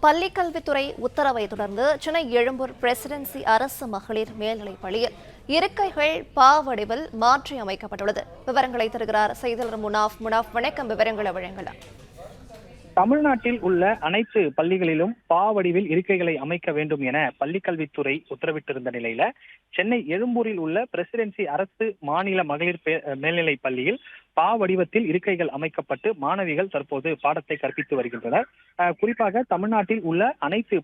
பள்ளிக்கல்வித்துறை உத்தரவை தொடர்ந்து சென்னை எழும்பூர் பிரசிடென்சி அரசு மகளிர் மேல்நிலைப் பள்ளியில் இருக்கைகள் வடிவில் மாற்றி அமைக்கப்பட்டுள்ளது. விவரங்களை தருகிறார் செய்தியாளர் முனாஃப். வணக்கம், விவரங்களை வழங்கலாம். தமிழ்நாட்டில் உள்ள அனைத்து பள்ளிகளிலும் வடிவில் இருக்கைகளை அமைக்க வேண்டும் என பள்ளிக்கல்வித்துறை உத்தரவிட்டிருந்த நிலையில சென்னை எழும்பூரில் உள்ள பிரசிடென்சி அரசு மாநில மகளிர் மேல்நிலைப் பள்ளியில் வடிவத்தில் இருக்கைகள் அமைக்கப்பட்டு மாணவிகள் தற்போது பாடத்தை கற்பித்து வருகின்றனர். குறிப்பாக தமிழ்நாட்டில் உள்ள அனைத்து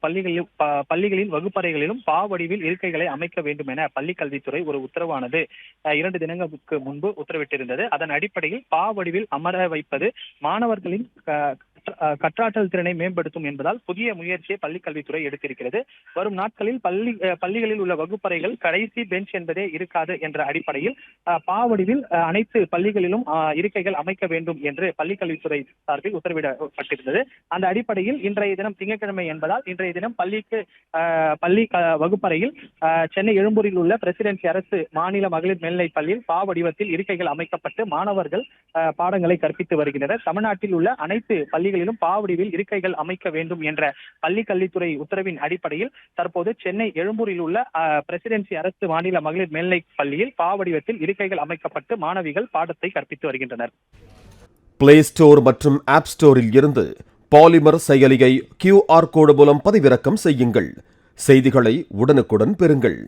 பள்ளிகளின் வகுப்பறைகளிலும் வடிவில் இருக்கைகளை அமைக்க வேண்டும் என பள்ளிக்கல்வித்துறை ஒரு உத்தரவானது 2 தினங்களுக்கு முன்பு உத்தரவிட்டிருந்தது. அதன் அடிப்படையில் வடிவில் அமர வைப்பது மாணவர்களின் கற்றாற்றல் திறனை மேம்படுத்தும் என்பதால் புதிய முயற்சியை பள்ளிக்கல்வித்துறை எடுத்திருக்கிறது. வரும் நாட்களில் பள்ளிகளில் உள்ள வகுப்பறைகள் கடைசி பெஞ்ச் என்பதே இருக்காது என்ற அடிப்படையில் வடிவில் அனைத்து பள்ளிகளிலும் இருக்கைகள் அமைக்க வேண்டும் என்று பள்ளிக்கல்வித்துறை சார்பில் உத்தரவிடப்பட்டிருந்தது. அந்த அடிப்படையில் இன்றைய தினம் திங்கட்கிழமை என்பதால் இன்றைய தினம் பள்ளி வகுப்பறையில் சென்னை எழும்பூரில் உள்ள பிரசிடென்சி அரசு மாநில மகளிர் மேல்நிலைப் பள்ளியில் வடிவத்தில் இருக்கைகள் அமைக்கப்பட்டு மாணவர்கள் பாடங்களை கற்பித்து வருகின்றனர். தமிழ்நாட்டில் உள்ள அனைத்து பள்ளிகளிலும் வடிவில் இருக்கைகள் அமைக்க வேண்டும் என்ற பள்ளிக்கல்வித்துறை உத்தரவின் அடிப்படையில் தற்போது சென்னை எழும்பூரில் உள்ள பிரசிடென்சி அரசு மாநில மகளிர் மேல்நிலைப் பள்ளியில் வடிவத்தில் இருக்கைகள் அமைக்கப்பட்டு மாணவிகள் பாடத்தை கற்பித்து வருகின்றனர். பிளே ஸ்டோர் மற்றும் ஆப் ஸ்டோரில் இருந்து பாலிமர் செயலியை QR கோடு மூலம் பதிவிறக்கம் செய்யுங்கள். செய்திகளை உடனுக்குடன் பெறுங்கள்.